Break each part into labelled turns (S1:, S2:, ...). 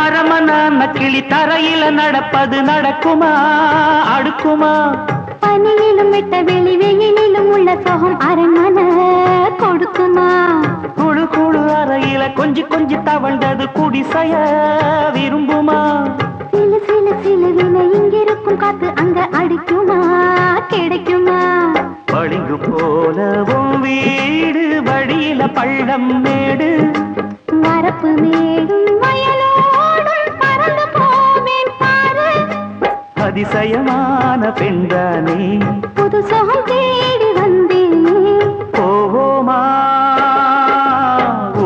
S1: அரமனான கிளி தரையில நடப்பது நடக்குமா அடுக்குமா?
S2: பனியிலும் விட்ட வெளி வெயிலிலும் உள்ள சோகம் அரண்மனை கொடுக்குமா?
S1: குழு குழு அறையில கொஞ்சி கொஞ்சி தவழ்ந்தது குடிசைய விரும்புமா?
S2: சிலு சிலு சிலுவின இங்கிருக்கும் காத்து அங்க அடிக்குமா கிடைக்குமா?
S1: பளிங்கு போலவும் வீடு வழியில பள்ளம் மேடு
S2: வரப்பு மேடும் வயலோடும் பறந்து போவேன் பாரு.
S1: அதிசயமான பெண்தானே
S2: புது சோகம் தேடி வந்தேனே.
S1: போவோமா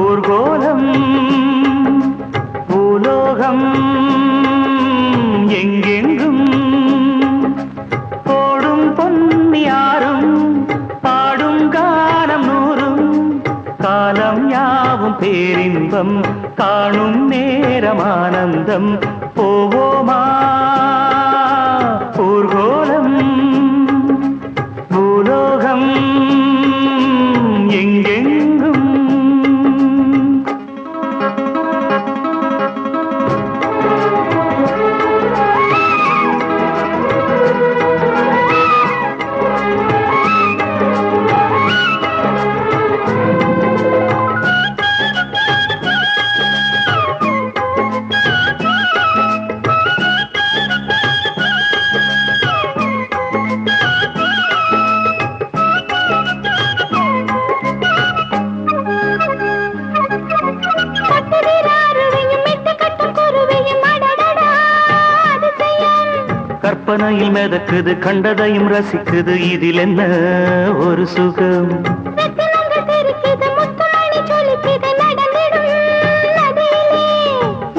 S1: ஊர்கோலம் பூலோகம் எங்கெங்கும் போடும் பொன்னியாரும் பாடும் காலம் நூறும் காலம் யாவும் பேரின்பம் காணும் நேரமானந்தம். போவோமா ஊர்கோலம் பூலோகம் எங்கெங்கும். கற்பனையில் மிதக்குது கண்டதையும் ரசிக்குது இதில் என்ன ஒரு சுகம்?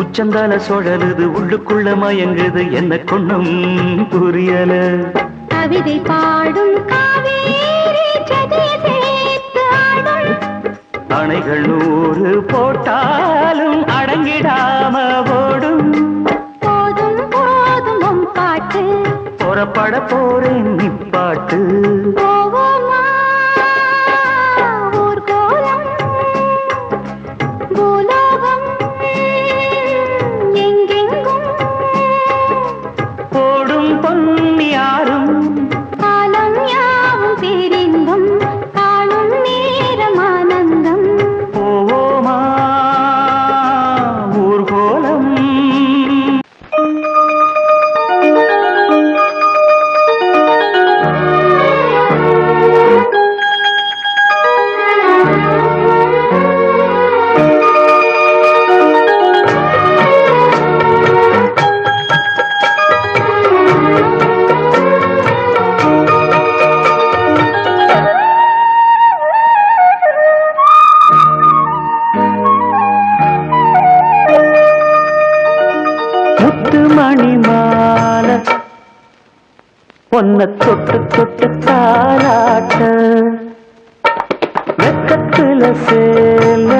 S1: உச்சந்தால சுழலுது உள்ளுக்குள்ள மயங்குது என்ன கொண்ணும் புரியல.
S2: கவிதை பாடும்
S1: அணைகள் 100 போட்டாலும் அடங்கிடாம ஓடும். புறப்பட போறேன் நிப்பாட்டு.
S2: போவோமா ஊர்கோலம் பூலோகம் எங்கெங்கும்
S1: போடும் பொன்னியாரும்
S2: காலம் யாவும் பேரின்பம் காணும் நேரமானந்தம்.
S1: போவோமா ஊர்கோலம். மணிமால பொன்ன தொட்டு தொட்டு தாலாட்ட வெக்கத்துல சேல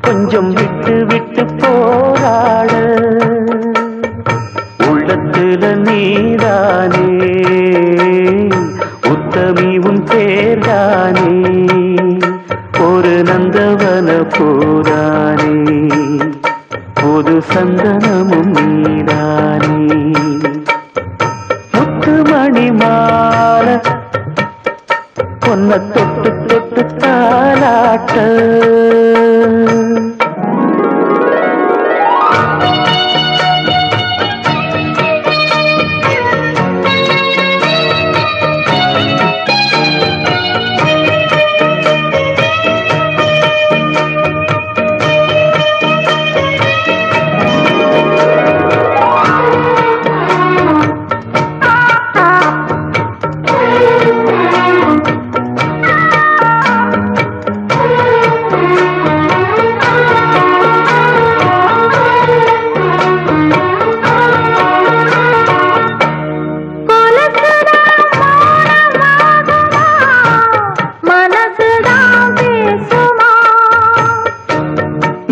S1: கொஞ்சம் விட்டு விட்டு போராட உள்ளத்துல நீதானே உத்தமி உன் பேர்தானே ஒரு நந்தவன போதானே புது சந்தனமும் நீதானே. முத்துமணி மால பொன்ன தொட்டு தொட்டு தாலாட்ட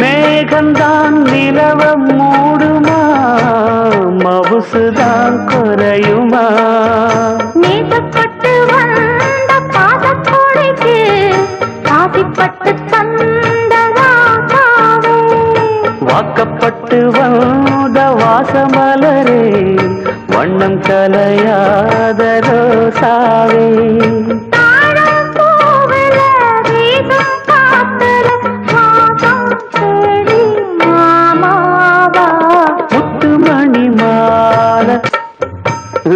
S1: மேகந்தான் நிலவ மூடுமா மவுசுதான் குறையுமா?
S2: நேசப்பட்டு வந்த பாதக்கோடைக்கு ஆசைப்பட்டு தந்ததாவே
S1: வாக்கப்பட்டு வந்த வாசமலரே, வண்ணம் கலையாத ரோசாவே.
S2: தாழம் பூவுல வீசும் காத்துல வாசம் தேடி மாமாவா.
S1: முத்துமணி மாலை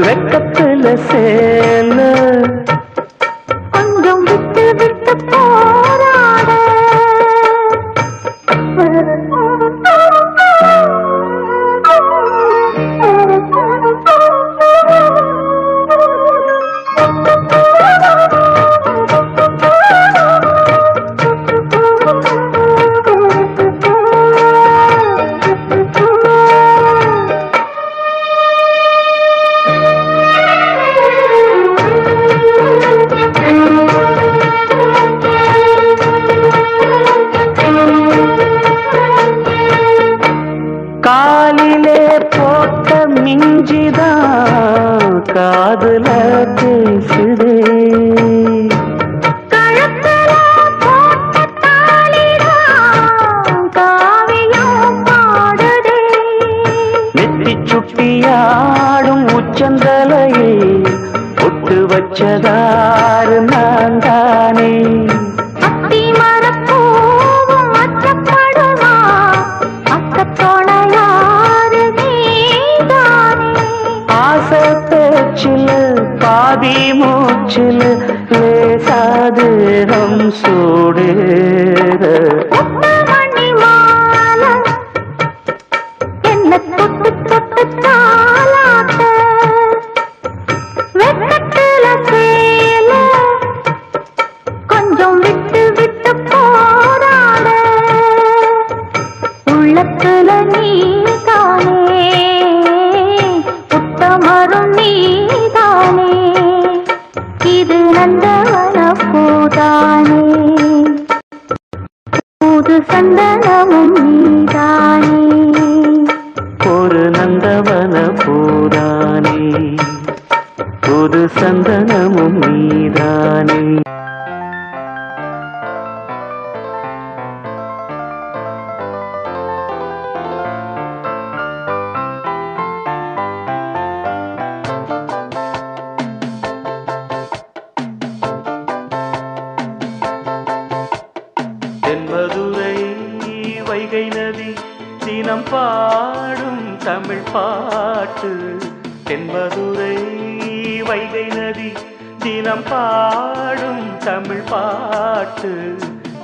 S1: வெக்கத்துல சேல,
S2: கொஞ்சம் விட்டு விட்டு போராட.
S1: காலிலே போட்ட மிஞ்சிதான் காதுல பேசுதே.
S2: கழுத்துல போட்ட தாலிதான் காவியம் பாடுதே.
S1: நெத்தி சுட்டியாடும் உச்சந்தலையே பொட்டு வச்சதாறு நான் தானே.
S2: அத்தி மரப்பூவும் அச்சப்படுமா, அக்கத்தோணையாறு நீதானே.
S1: ஆசை பேச்சில் பாதி மூச்சில் லேசாதேகம் சூடேற.
S2: முத்துமணி மாலை என்ன தொட்டு தொட்டு தாலாட்ட. வெக்கத்துல சேல கொஞ்சம் விட்டு விட்டு போராட. உள்ளத்துல நீதானே, உத்தமரும் நீதானே. இது நந்தவன பூதானே, புது சந்தனமும் நீதானே.
S1: ஒரு நந்தவன பூதானே, புது சந்தனமும் நீதானே. தென்மதுரை வைகை நதி தினம் பாடும் தமிழ் பாட்டு. தென்மதுரை வைகை நதி தினம் பாடும் தமிழ் பாட்டு.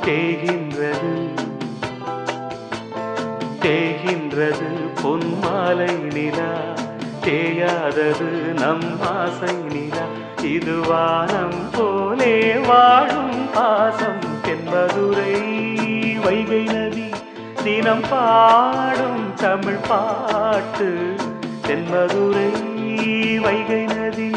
S1: தேகின்றது தேகின்றது பொன்மாலை நிலா, தேயாதது நம் ஆசை நிலா. இது வானம் போலே வாழும் பாசம். தென்மதுரை வைகை நதி தினம் பாடும் தமிழ் பாட்டு. தென்மதுரை வைகை நதி.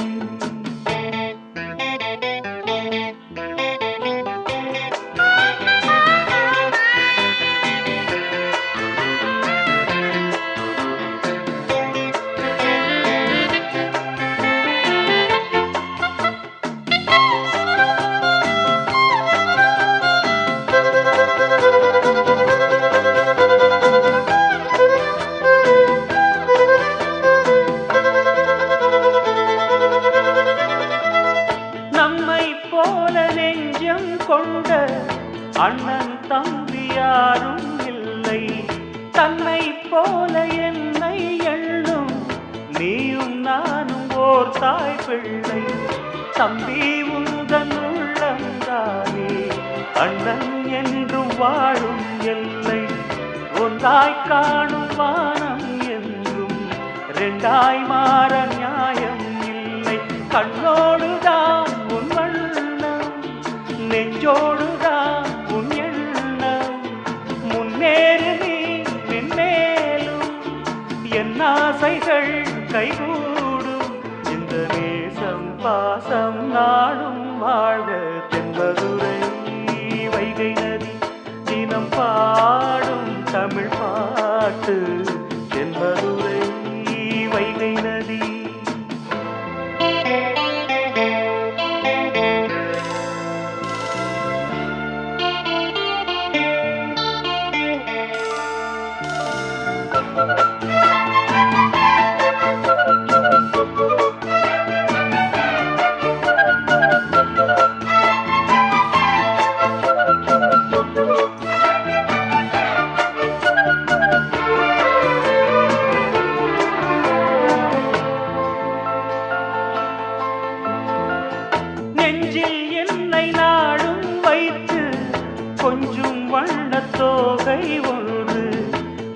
S1: கொண்ட அண்ணன் தம்பி யாரும் இல்லை. தன்னை போல என்னை எண்ணும் நீயும் நானும் ஓர் தாய் பிள்ளை. தம்பி உந்தன் உள்ளந்தானே அண்ணன் என்றும் வாழும் எல்லை. ஒன்றாய் காணும் வானம் என்றும் ரெண்டாய் மாற நியாயம் இல்லை. கண்ணோடுதான் உன் வண்ணம், நெஞ்சோடுதான் உன் எண்ணம். முன்னேறு நீ மென்மேலும், என் ஆசைகள் கைகூடும். இந்த நேசம் பாசம் நாடும் வாழ்க. தென்மதுரை வைகை நதி தினம் பாடும் தமிழ் பாட்டு. தென்மதுரை வைகை நதி.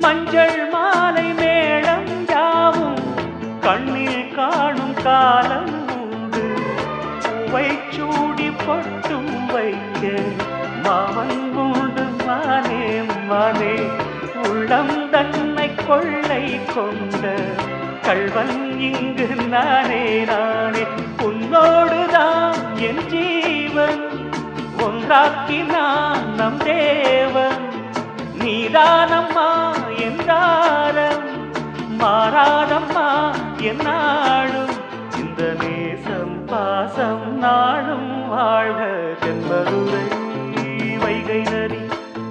S1: மஞ்சள் மாலை மேளம் யாவும் கண்ணில் காணும் காலம் உண்டு. பூவை சூடி பொட்டும் வைக்க மாமன் உண்டு மானே மானே. உள்ளம் தன்னை கொள்ளை கொண்ட கள்வன் இங்கு நானே நானே. உன்னோடுதான் என் ஜீவன் ஒன்றாக்கினான் நம் தேவன். நீதானம்மா என்றாரம் மாறாதம்மா என்னாலும். இந்த நேசம் பாசம் நாளும் வாழ்க. தென்மதுரை வைகை நதி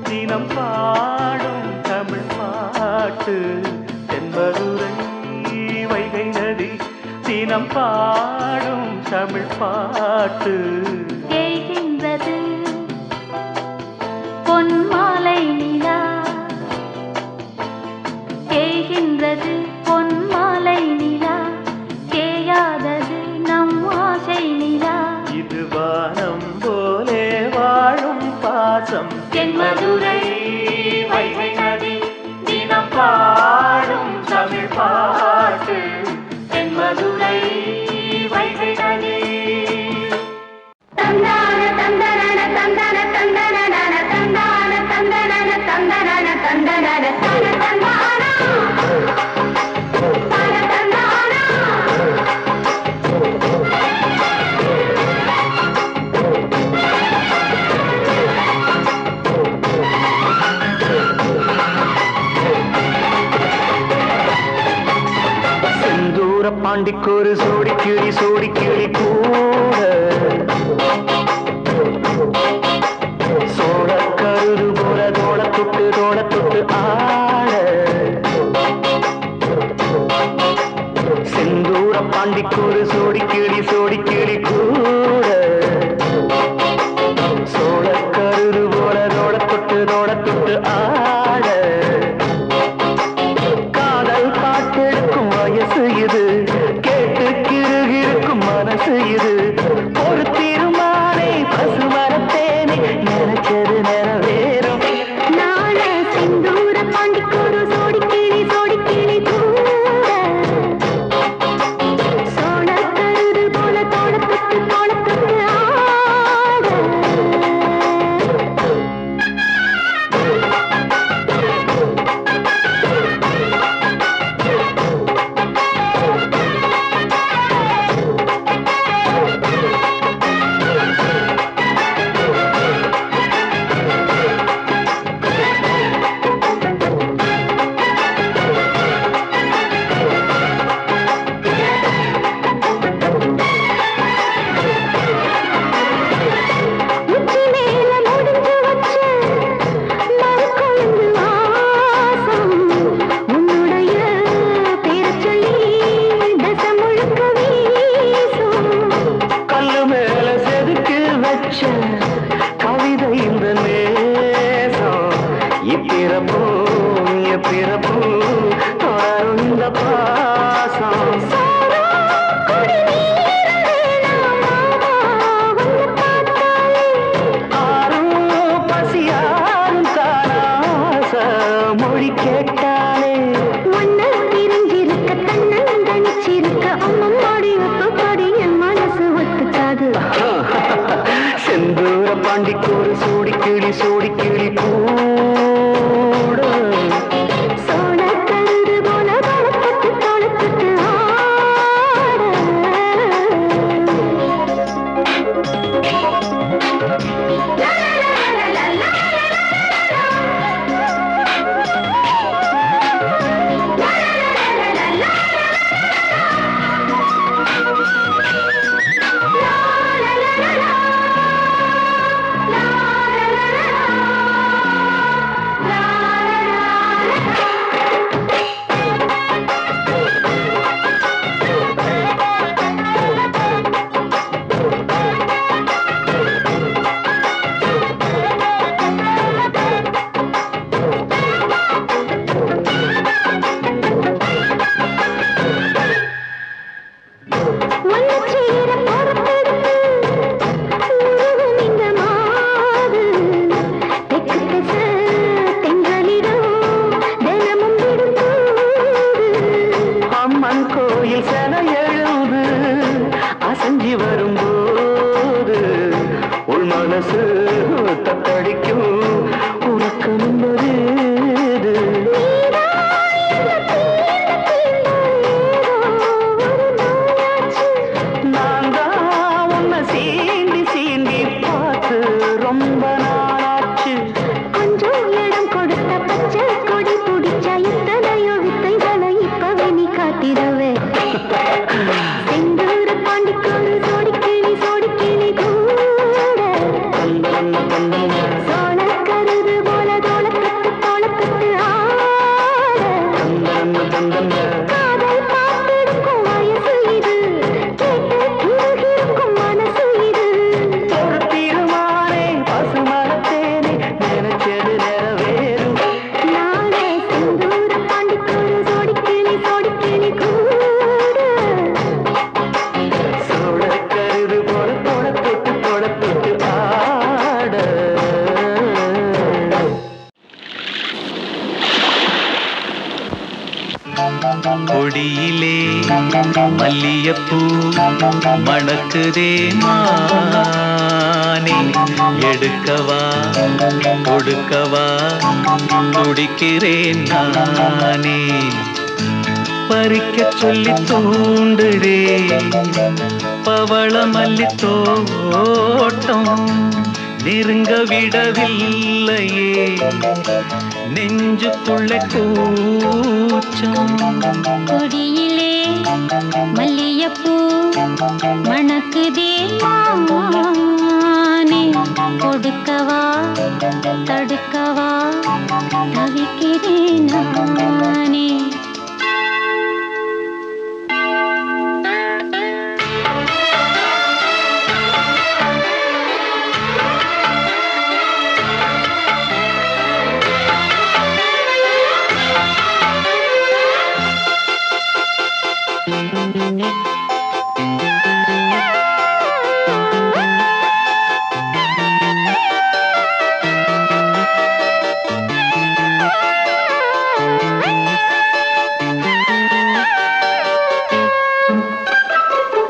S1: தினம் பாடும் தமிழ் பாட்டு. தென்மதுரை வைகை நதி தினம் பாடும் தமிழ் பாட்டு.
S2: தேய்கின்றது பொன்மாலை நிலா, தேய்கின்றது பொன்மாலை நிலா, தேயாதது நம் ஆசை நிலா.
S1: இது வானம் போலே வாழும் பாசம். தென்மதுரை வைகை நதி தினம் பாடும் தமிழ் பாட்டு. தென்மதுரை வைகை நதி.
S2: தந்தான தந்தனன தந்தன தந்தனன தந்தான தந்தனன தந்தனன தந்தனன தன தந்தானா தன தந்தானா.
S1: செந்தூர பாண்டிக்கொரு சோடிக்கிளி சோடிக்கிளி கூட சோழ கருது போல தோள தொட்டு ஆட. செந்தூர பாண்டிக்கொரு சோடிக்கிளி சோடிக்கிளி கூட சோழ கருது போல தோள தொட்டு ஆட. காதல் பாட்டெடுக்கும் வயசு இது, கேட்டு கிருகிருக்கும் மனசு இது. ஒரு தீர்மானே பசுமரத்தேனே நினைச்சது நிறைவேறும்.
S2: நாள செந்தூர பாண்டிக்கொரு சோடிக்கிளி சோடிக்கிளி கூட சோழ கருது போல தோளத்துக்கு ஆட. உச்சி மேல முடிஞ்சு வச்ச மறுக்கொழுந்து வாசம். உன்னுடைய பேரச் சொல்லி தசை முழுக்க வீசும்.
S1: கல்லு மேல செதுக்கு வச்ச கவிதை இந்த நேசம். இப்பிறப்போ எப்பிறப்போ தொடரும் இந்த பாசம். ஆரும் பசியாரும் தாராச மொழி கேட்டாலே.
S2: ஒன்னு பிரிஞ்சிருக்க தன்னன் தனிச்சிருக்க அம்மம்மாடி ஒத்துப்பாடி என் மனசு ஒத்துக்காது.
S1: செந்தூர பாண்டிக்கொரு சோடிக்கிளி சோடிக்கிளி கூட
S2: சோழ காதல் பார்த்திருக்கும் வயசு இது கேட்டு உருகிருக்கும் மனசு இது
S1: திருமானே பசுமரத்தேனே நினைச்சது நிறைவேறும்
S2: நானே செந்தூர பாண்டிக்கொரு சோடிக்கிளி கூடு
S1: சோழக்கருது போல தொட்டு ஆட கொடியிலே மல்லியப்பூ மணக்குதே மானே எடுக்கவா கொடுக்கவா துடிக்கிறேன் நானே பறிக்க சொல்லி தூண்டுதே பவள மல்லி தோட்டம் நெருங்க விடவில்லையே நெஞ்சுக்குள்ள கூச்சம்
S2: கொடியிலே மல்லியப்பூ மணக்குதே மானே கொடுக்கவா தடுக்கவா தவிக்கிறேன் நானே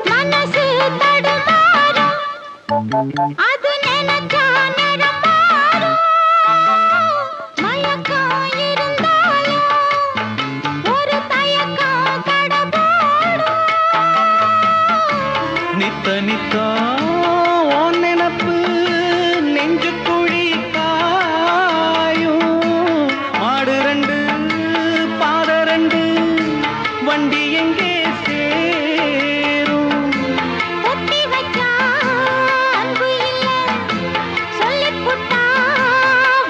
S2: மனசு தடுமாறும் அது நினைச்சா நேரம் மாறும் மயக்கம் இருந்தாலும் ஒரு தயக்கம் தடபோடும்
S1: நித்த நித்தா உன் நினப்பு நெஞ்சு குழி காயும் மாடு ரெண்டு பாத ரெண்டு வண்டி எங்கே சேரும்
S2: ஒத்தி வச்சா அன்பு இல்ல சொல்லிப் புட்டா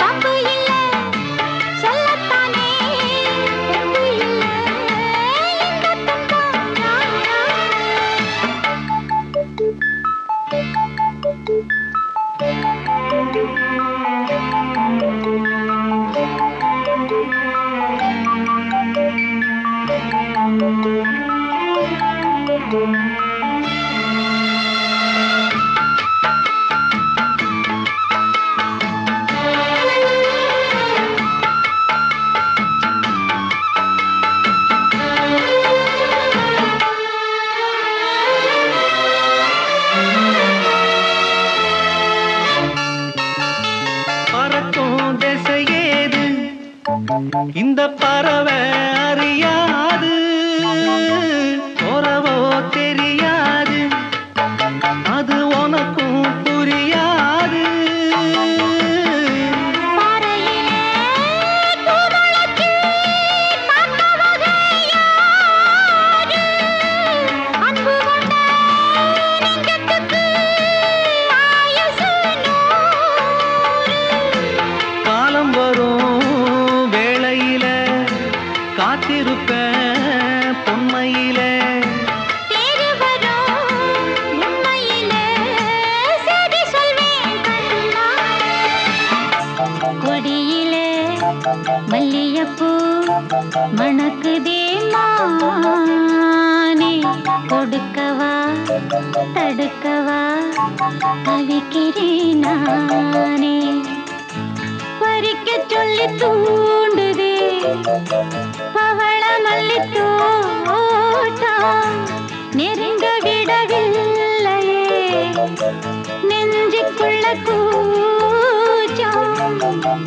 S2: வம்பு இல்ல சொல்லத்தானே தெம்பு இல்ல இந்த துன்பம்
S1: பறக்கும் திசையேது இந்த பறவை அறியாது உறவோ தெரியாது அது உனக்கும் புரியாது
S2: பாறையிலே பூமுளைச்சு பார்த்தவங்க யாரு? அன்பு கொண்ட நெஞ்சத்துக்கு ஆயுசு 100.
S1: காலம் வரும் வேளையில காத்திருப்பேன் பொன்மையில
S2: தேடி வரும் உண்மையிலே செய்தி சொல்வேன் கண்ணா. கொடியிலே மல்லியப்பூ மணக்குதே மானே கொடுக்கவா தடுக்கவா தவிக்கிறேன் நானே பறிக்க சொல்லி தூண்டுதே பவள மல்லி தோட்டம் நெருங்க விடவில்லையே நெஞ்சுக்குள்ள கூச்சம்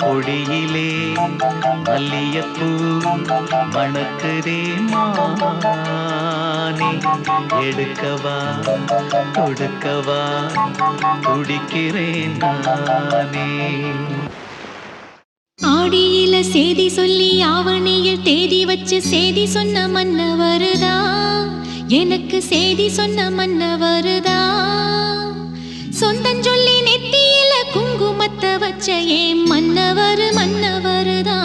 S1: கொடியிலே மல்லியப்பூ மணக்குதே மானே எடுக்கவா கொடுக்கவா துடிக்கிறேன் நானே
S3: ஆடியில சேதி சொல்லி ஆவணியில் தேதி வச்சு சேதி சொன்ன மன்னவருதா எனக்கு சேதி சொன்ன மன்னவருதா சொந்தஞ்சொல்லி நெத்தியில குங்குமத்தை வச்ச ஏன் மன்னவருதா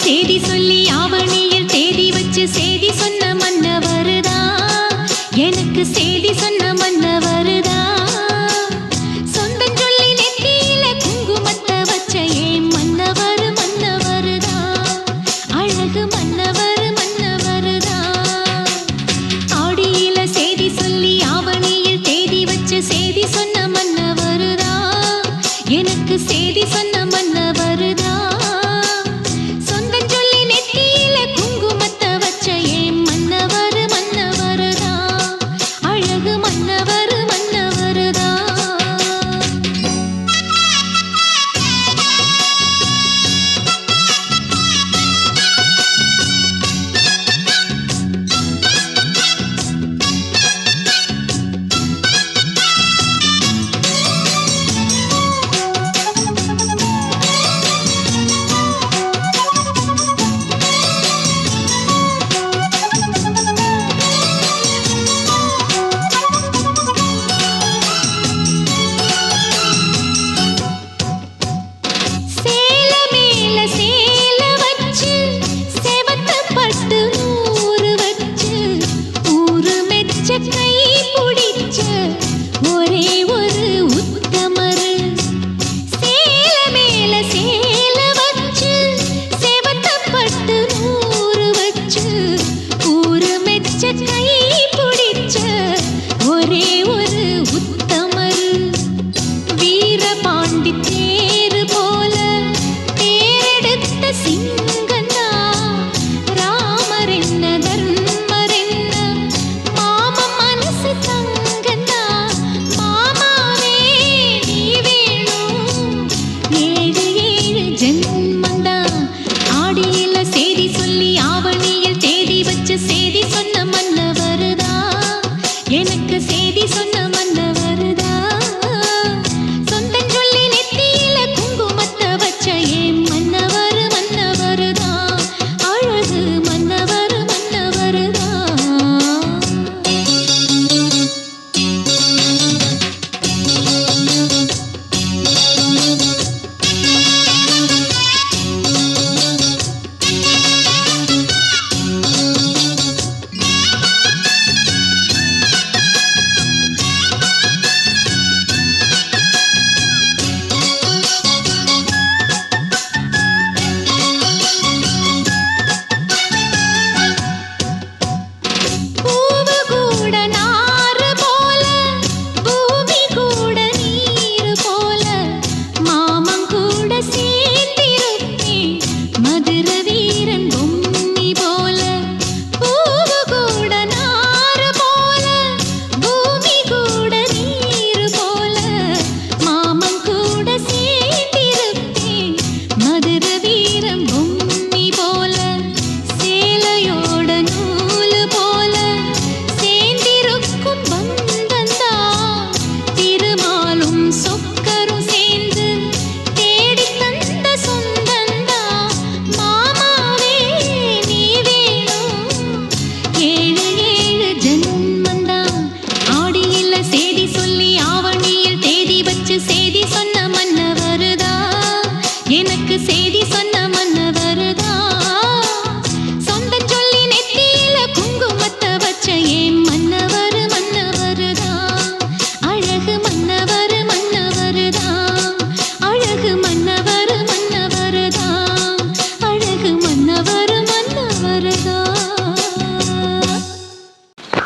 S3: சேதி சொல்லி ஆவணியில் தேதி வச்சு சேதி சொன்ன மன்னவருதா எனக்கு சேதி சொன்ன மன்னவருதா சொந்தம் சொல்லி நெத்தியில குங்குமத்தை வச்ச ஏன் மன்னவர் மன்னவருதா அழகு மன்னவர் மன்னவருதா ஆடியில சேதி சொல்லி ஆவணியில் தேதி வச்சு சேதி சொன்ன மன்னவருதா எனக்கு சேதி சொன்ன மன்னவருதா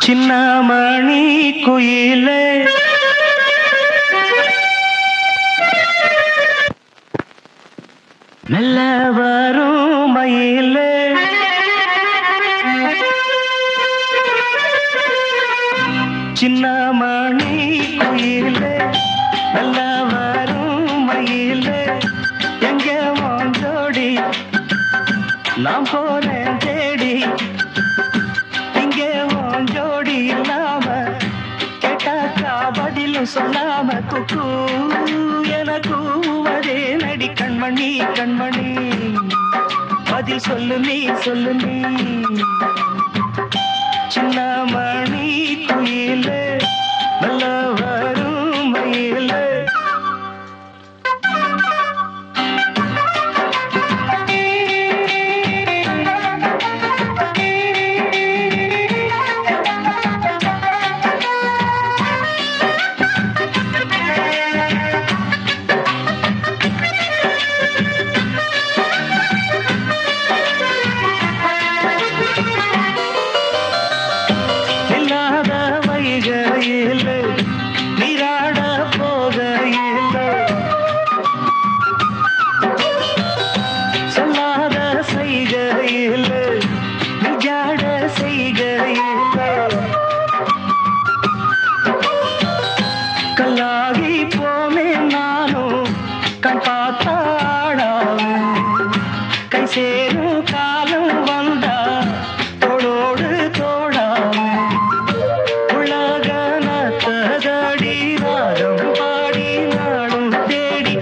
S1: சின்னமணி குயிலே மெல்ல வரும் மயிலே சின்னமணி குயிலே மெல்ல வரும் மயிலே எங்கே வாஞ்சோடி நான் போறேன் தேடி இங்கே வாஞ்சோடி இல்லாம கேட்டாக்கா பதிலும் பதிலும் சொல்லாம குக்கு என கூவதே நடி கண்மணி கண்மணி பதில் சொல்லு நீ சொல்லு நீ சின்ன மணி குயில நல்ல வரும் மயில கல்லாகி போமே நானும் கண் பார்த்தாடாவே கை சேரும் காலம் வந்தா தோளோடு தோடாவே உலகனத்தடி ராகம் பாடி நாடும் தேடி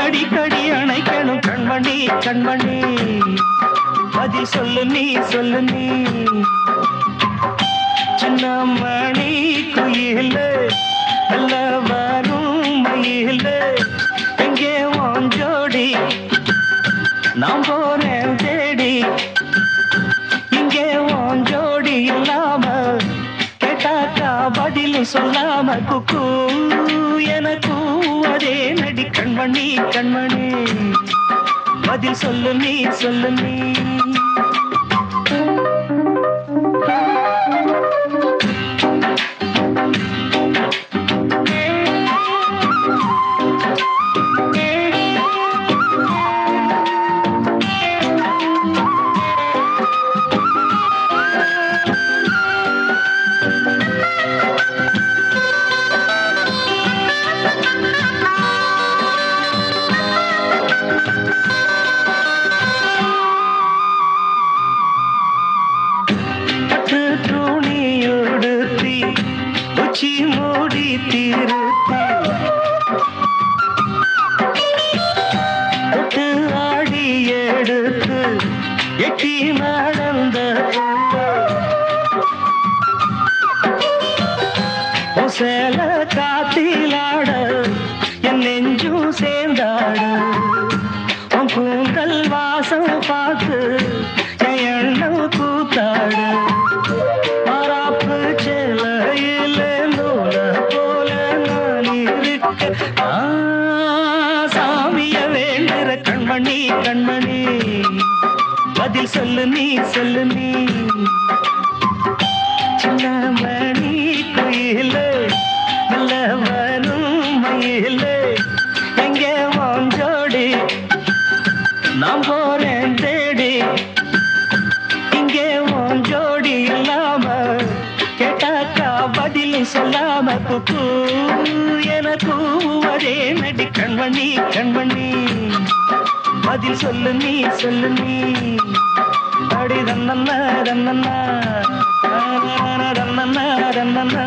S1: அடிக்கடி அணைக்கணும் கண்மணி கண்மணி பதில் சொல்லு நீ சொல்லு நீ சின்ன மணி குயில நல்ல வரும் மயில எங்கே உன் ஜோடி நான் போறேன் தேடி இங்கே உன் ஜோடி இல்லாம கேட்டாக்கா பதில் சொல்லாம குக்கு எனக்கு அதே நடி கண்மணி கண்மணி பதில் சொல்லு நீ சொல்லு நீ மூடி தீர்த்தி தொட்டு ஆடி எடுத்து எட்டி நடந்த சேல காத்திலாட என் நெஞ்சும் சேர்ந்தாட உன் கூந்தல் வாசம் பார்த்து என் எண்ணம் கூத்தாட மாறாப்பு செலையில சாமிய வேண்டுற கண்மணி கண்மணி பதில் சொல்லு நீ சொல்லு நீ சின்ன மணி குயில நல்ல வரும் மயில எங்கே உன் ஜோடி நான் போறேன் தேடி இங்கே உன் ஜோடி இல்லாம கேட்டாக்கா பதில் சொல்லாம குக்கு எனக்கு அதே நடி கண்மணி கண்மணி பதில் சொல்லு நீ சொல்லு நீ அடி தன்னன்னா தன்னன்னா தன்னன்னா தன்னன்னா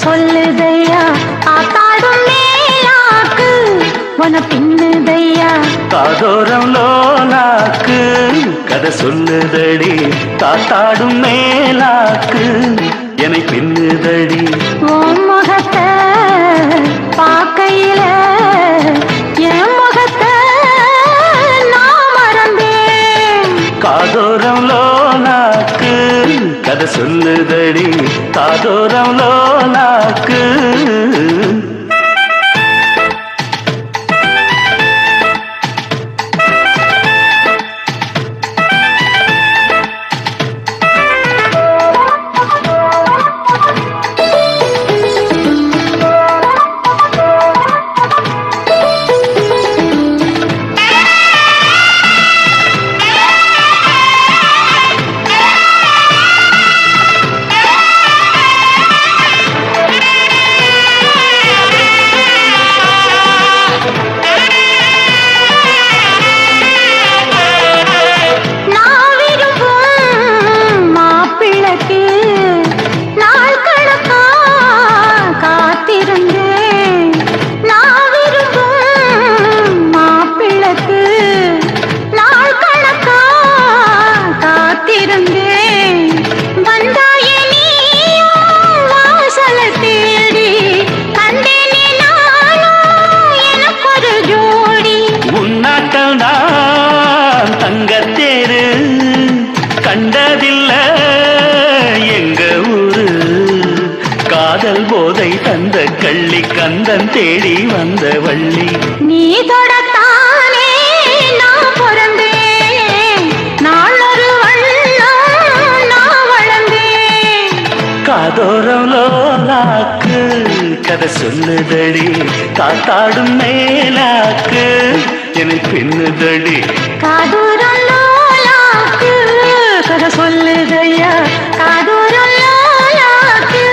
S2: சொல்லுதையா ஆத்தாடும் மேலாக்கு உன பின்னுதையா
S1: காதோரம் லோலாக்கு கதை சொல்லுதடி காத்தாடும் மேலாக்கு என்னை பின்னுதடி
S2: உன் முகத்தை பார்க்கையில என் முகத்தை நான் மறந்தேன்
S1: காதோரம் லோலாக்கு கதை சொல்லுதடி காதோரம் லோலாக்கு தேடி வந்த வள்ளி.
S2: நீ தொடத்தானே நான் பிறந்தேன், நாளொரு வள்ளம் நான் வளர்ந்தேன்.
S1: காதோரம் லோலாக்கு கதை சொல்லுதடி, காத்தாடும் மேலாக்கு என்னை பின்னுதடி.
S2: காதூரம் லோலாக்கு கதை சொல்லுதையா, காதூரம் லோலாக்கு.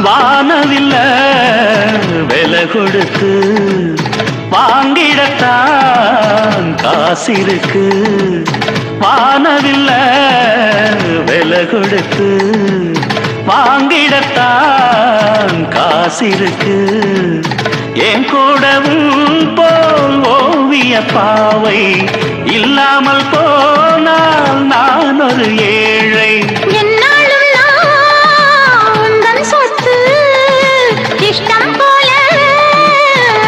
S1: வானவில்ல விலை கொடுத்து வாங்கிடத்தான் காசிருக்கு. வானவில்ல விலை கொடுத்து வாங்கிடத்தான் காசிருக்கு. என் கூடவும் போல் ஓவிய பாவை இல்லாமல் போனால் நான் ஒரு ஏழை.
S2: என்னாலும் நான் உந்தன் சொத்து, இஷ்டம் போல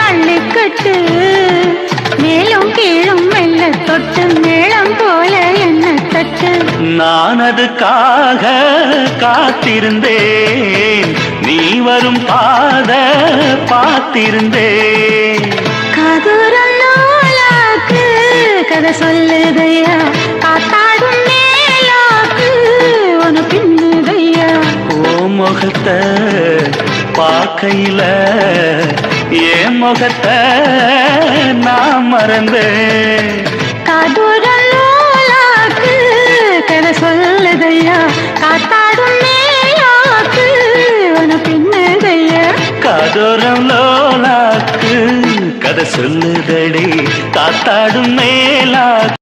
S2: அள்ளிக்கட்டு. மேலும் கீழும் மெல்ல தொட்டு மேளம் போல என்ன தட்டு.
S1: நான் அதுக்காக காத்திருந்தேன், நீ வரும் பாத பார்த்திருந்தேன்.
S2: காதூரம் லோலாக்கு கதை சொல்லுதையா, காத்தாடும் மேலாக்கு உன பின்னுதையா.
S1: ஓ முகத்தை பார்க்கையில என் முகத்தை நான் மறந்தேன்.
S2: காதூரம் லோலாக்கு கதை சொல்லுதையா, காத்தாடும் மேலாக்கு உன பின்னுதையா.
S1: காதோரம் லோலாக்கு கதை சொல்லுதடி, காத்தாடும் மேலாக்கு.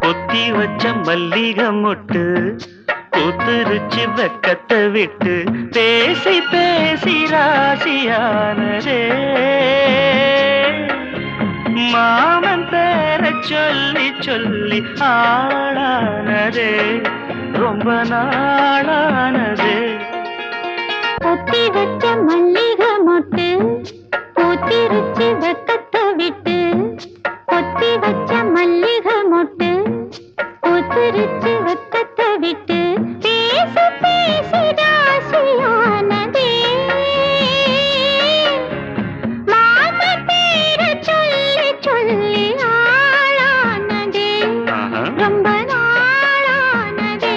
S1: கொத்தி வச்ச மல்லிகை மொட்டு பூத்துருச்சு வெக்கத்தை விட்டு, பேசி பேசி ராசியானதே. மாமன் பேர சொல்லி சொல்லி ஆளானதே, ரொம்ப நாளானதே.
S2: கொத்தி வச்ச மல்லிகை மொட்டு பூத்திருச்சு வெக்கத்தை விட்டு. கொத்தி வச்ச மல்லிகை மொட்டு பூத்திருச்சு வெக்கத்தை விட்டு, பேசி பேசி ராசியானதே. மாமா பேர சொல்லி சொல்லி ஆளானதே, ரொம்ப நாளானதே.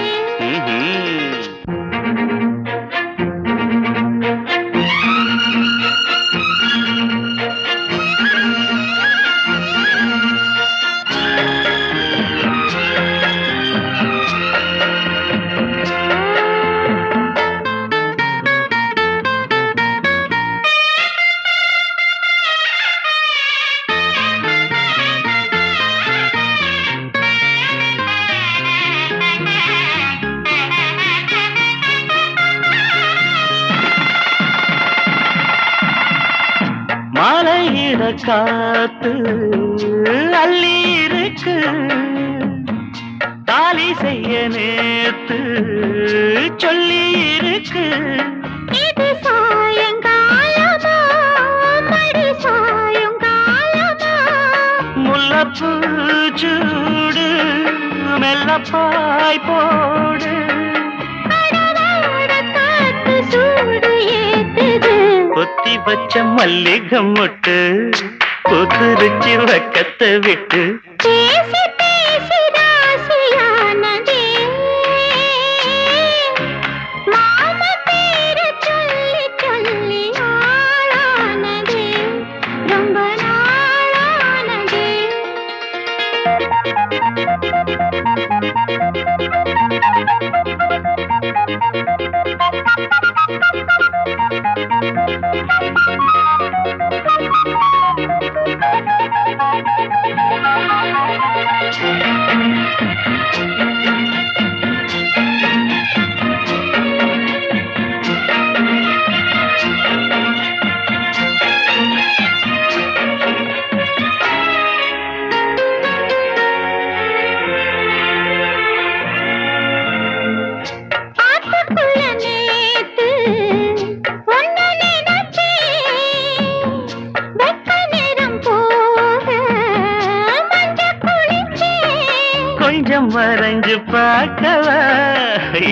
S1: மலையிட காத்து அள்ளி இருக்கு, தாலி செய்ய நேத்து சொல்லி இருக்கு.
S2: இது சாயங்காலமா மடி சாயங்காலமா
S1: முல்லப்பூ சூடு மெல்லப்பாய் போடு.
S2: கடலோட காத்து சூடு ஏத்துது.
S1: கொத்தி வச்ச மல்லிகை மொட்டு புதுரிச்சு வக்கத்தை விட்டு.
S2: பேசி பேசி ராசியானதே மாம பேரை சொல்லி சொல்லி ஆளானதே ரொம்ப நாளானதே. ஆத்துக்குள்ள நேத்து ஒன்னு நினைச்சேன். வெக்க நிறம் போக மஞ்சள் குளிச்சேன்.
S1: கொஞ்சம் வரைஞ்சு பார்க்கவா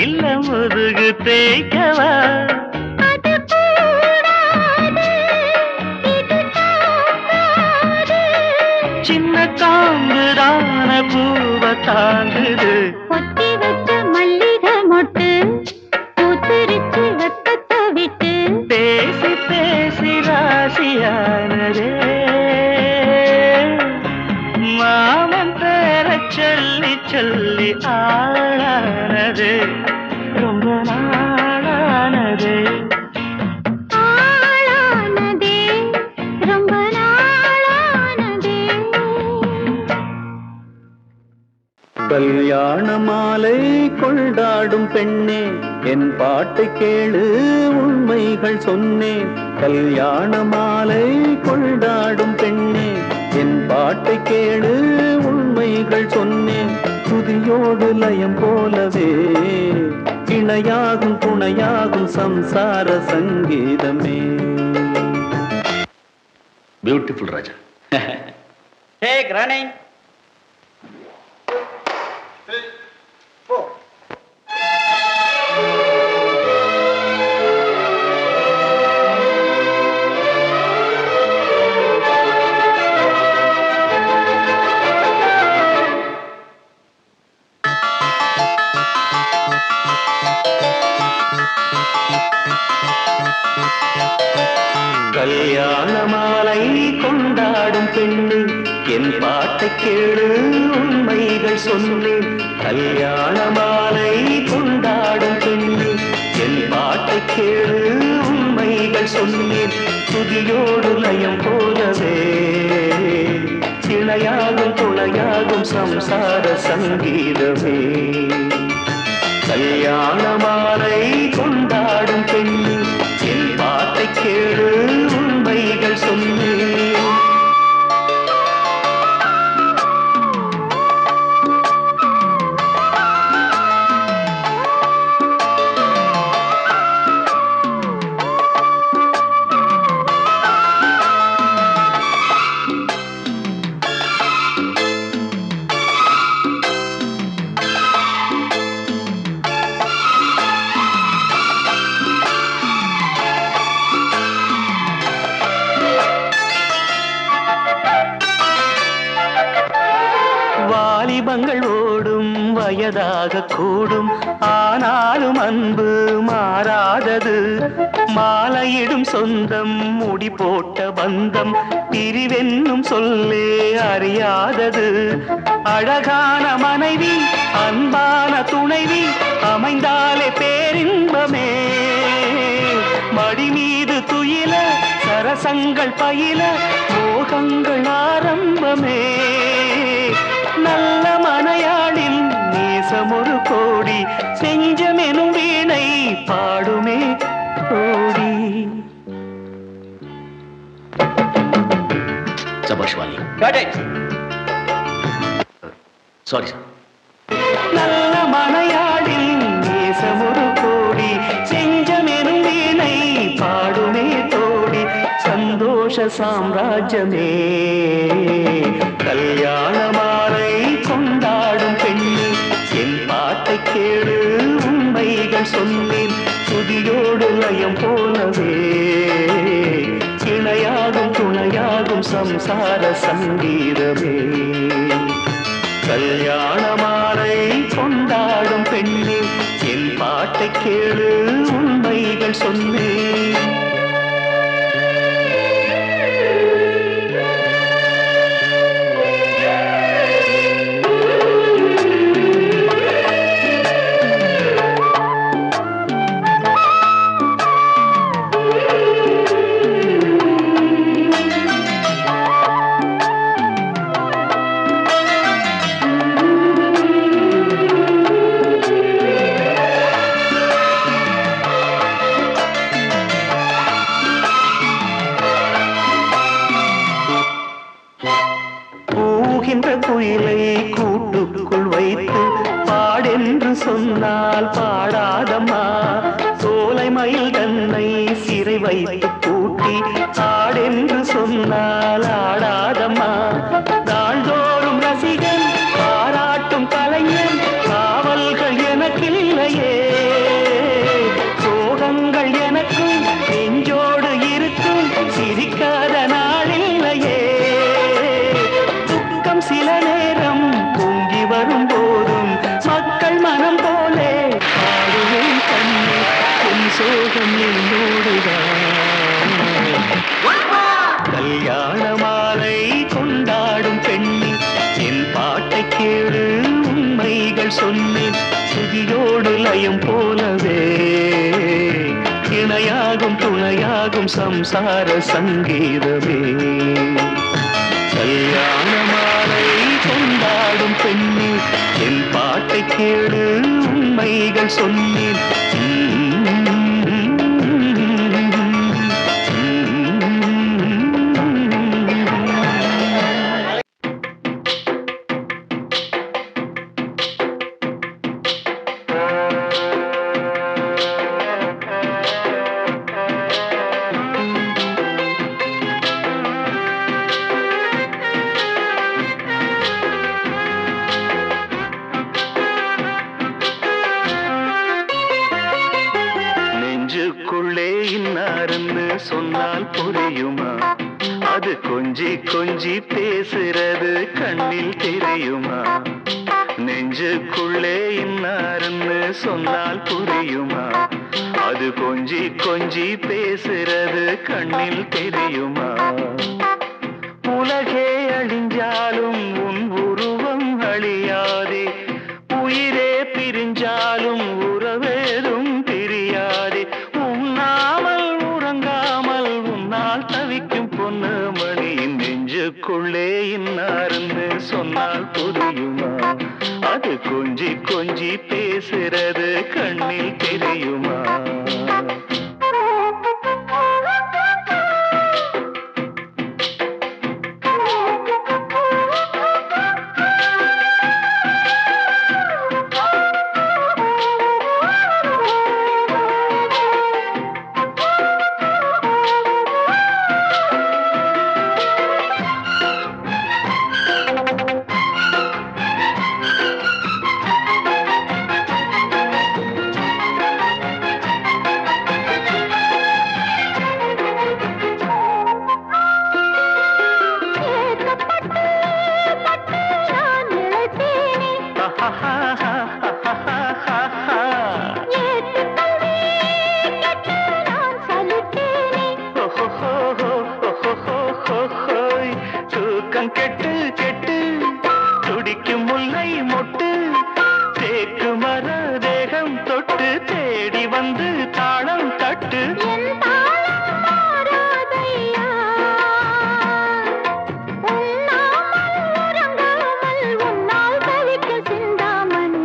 S1: இல்ல முதுகு தேய்க்கவா.
S2: அது கூடாது, இது தாங்காது.
S1: சின்ன காம்புதான பூவை தாங்குது.
S2: கொத்தி வச்ச மல்லிகை மொட்டு பூத்திருச்சு வெக்கத்தை விட்டு.
S1: பேசி பேசி ராசியானதே மாமன் பேர சொல்லி சொல்லி ஆளானது ரொம்ப நாளானது.
S2: ஆளானதே ரொம்ப நாளானதே.
S1: கல்யாண மாலை கொண்டாடும் பெண்ணே என் பாட்டை கேளு உண்மைகள் சொன்னேன். கல்யாண மாலை கொண்டாடும் பெண்ணே என் பாட்டை கேளு உண்மைகள் சொன்னேன். துதியோடு லயம் போலவே இணையாகும் துணையாகும் சம்சார சங்கீதமே. பியூட்டிஃபுல் ராஜா.
S4: Take running.
S1: கல்யாண மாலை கொண்டாடும் பெண்ணு என் பாட்டை கேளு உண்மைகள் சொன்னேன். கல்யாண மாலை கொண்டாடும் பெண்ணு என் பாட்டை கேளு உண்மைகள் சொன்னேன். துதியோடு லயம் போலவே இணையாகும் துணையாகும் சம்சார சங்கீதமே. கல்யாண மாலை கொண்டாடும் பெண்ணு என் பாட்டை கேளு உண்மைகள் சொன்னேன். வாலிபங்கள் ஓடும் வயதாக கூடும் ஆனாலும் அன்பு மாறாதது. மாலையிடும் சொந்தம் முடி போட்ட பந்தம் பிரிவென்னும் சொல்லே அறியாதது. அழகான மனைவி அன்பான துணைவி அமைந்தாலே பேரின்பமே. மடி மீது துயில சரசங்கள் பயில மோகங்கள் ஆரம்பமே. நல்ல மனையாளின் நேசம் ஒரு கோடி செஞ்சமெனும் வீணை பாடுமே கோடி.
S4: Got it.
S1: Sorry sir. நல்ல மனையாளின் நேசமொரு கோடி செஞ்சமெனும் வீணை பாடுமே தோடி சந்தோஷ சாம்ராஜ்யமே கல்யாண மாலை கொண்டாடும் பெண்ணே என் பாட்டை கேளு உண்மைகள் சொன்னேன் துதியோடு லயம் போலவே இணையாகும் துணையாகும் சம்சார சங்கீதமே கல்யாண மாலை கொண்டாடும் பெண்ணே என் பாட்டை கேளு உண்மைகள் சொன்னேன் குயிலை கூட்டுக்குள் வைத்து பாடென்று சொன்னால் பாடாதம்மா சோலை மயில் தன்னை சிறை வைத்து பூட்டி ஆடென்று சொன்னால் ஆடாதம்மா நாள்தோறும் ரசிகன் பாராட்டும் கலைஞன் காவல்கள் எனக்கில்லையே சோகங்கள் எனக்கும் நெஞ்சோடு இருக்கும் சிரிக்காத நாளில்லையே சில நேரம் பொங்கி வரும் போதும் மக்கள் மனம் போலே பாடுவேன் கண்ணே என் சோகம் என்னோடுதான் கல்யாண மாலை கொண்டாடும் பெண்ணே என் பாட்டை கேளு உண்மைகள் சொன்னேன் சுதியோடு லயம் போலவே இணையாகும் துணையாகும் சம்சார சங்கீதமே கல்யாண மாலை கொண்டாடும் பெண்ணே என் பாட்டை கேளு உண்மைகள் சொன்னேன் சொன்னால் புரியுமா அது கொஞ்சி கொஞ்சி பேசுறது கண்ணில் தெரியுமா நெஞ்சுக்குள்ளே இன்னாருன்னு சொன்னால் புரியுமா அது கொஞ்சி கொஞ்சி பேசுறது கண்ணில் தெரியுமா உலகே அழிஞ்சாலும் உன் உருவம் அழியாதே உயிரே பிரிஞ்சாலும் உறவேதும் பிரியாதே உண்ணாமல் உறங்காமல் உன்னால் தவிக்கும் பொண்ணு மணி நெஞ்சுக்குள்ளே இன்னாருன்னு சொன்னால் புரியுமா அது கொஞ்சி கொஞ்சி பேசுறது கண்ணில் தெரியுமா தூக்கம் கெட்டு கெட்டு துடிக்கும் முல்லை மொட்டு தேக்கு மர தேகம் தொட்டு தேடி வந்து தாளம் தட்டு
S2: உண்ணாமல் உறங்காமல் உன்னால் தவிக்க சிந்தாமணி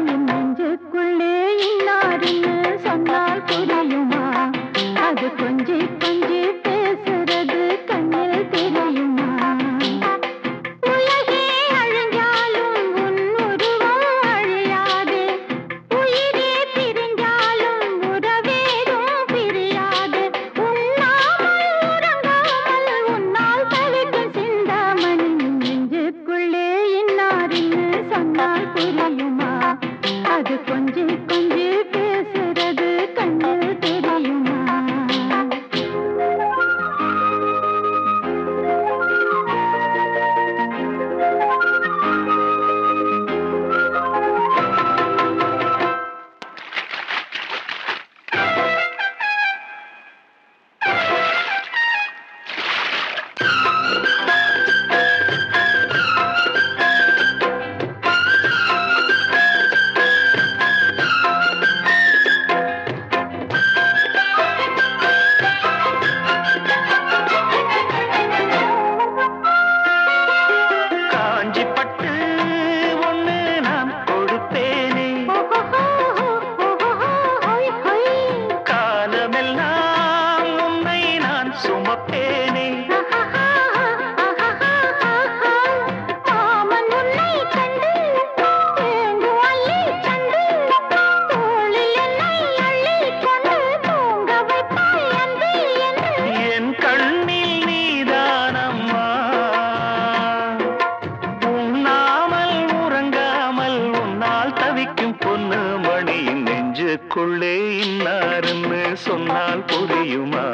S1: நெஞ்சுக்குள்ளே இன்னாருன்னு சொன்னால் புரியுமா?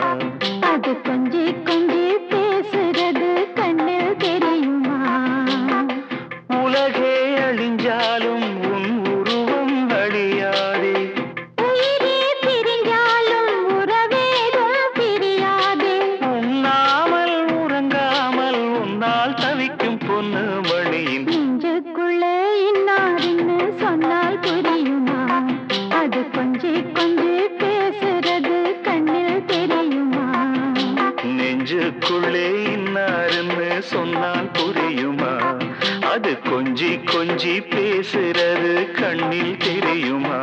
S2: அது கொஞ்சி கொஞ்சி பேசுறது கண்ணில் தெரியுமா?
S1: உலகே அழிஞ்சாலும் உன் உருவம் அழியாதே.
S2: உயிரே பிரிஞ்சாலும் உறவேதும் பிரியாதே.
S1: உண்ணாமல் உறங்காமல் உன்னால் தவிக்கும் பொண்ணு மணியின்
S2: நெஞ்சுக்குள்ளே இன்னாருன்னு சொன்னால் புரியுமா? அது கொஞ்சி கொஞ்சி பேசுறது கண்ணில் தெரியுமா?
S1: நெஞ்சுக்குள்ளே இன்னாருன்னு சொன்னால் புரியுமா? அது கொஞ்சி கொஞ்சி பேசுறது கண்ணில் தெரியுமா?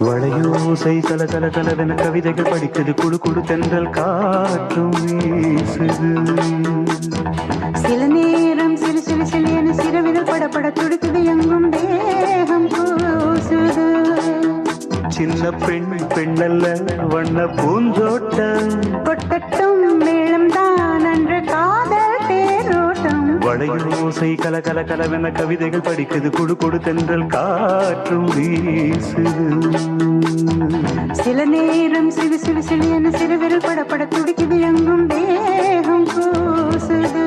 S1: வளையோசை கல கல கலவென கவிதைகள் படிக்குது, குடு குடு தென்றல் காற்றும் வீசுது.
S2: சில நேரம் சிறு சிறு சிலியன சிறுவிரல் படப்பட துடிக்குது, எங்கும் தேகம் கூசுது.
S1: சின்ன பெண் பெண்ணல்ல வண்ண பூந்தோட்டம்,
S2: கொட்டட்டும் மேளம் தான் அன்று காதல் தேரோட்டம்.
S1: வளையோசை கல கல கலவென கவிதைகள் படிக்குது, குடு குடு தென்றல் காற்றும் வீசுது.
S2: சில நேரம் சிறு சிறு சிலியன சிறுவிரல் படப்பட துடிக்குது, எங்கும் தேகம் கூசுது.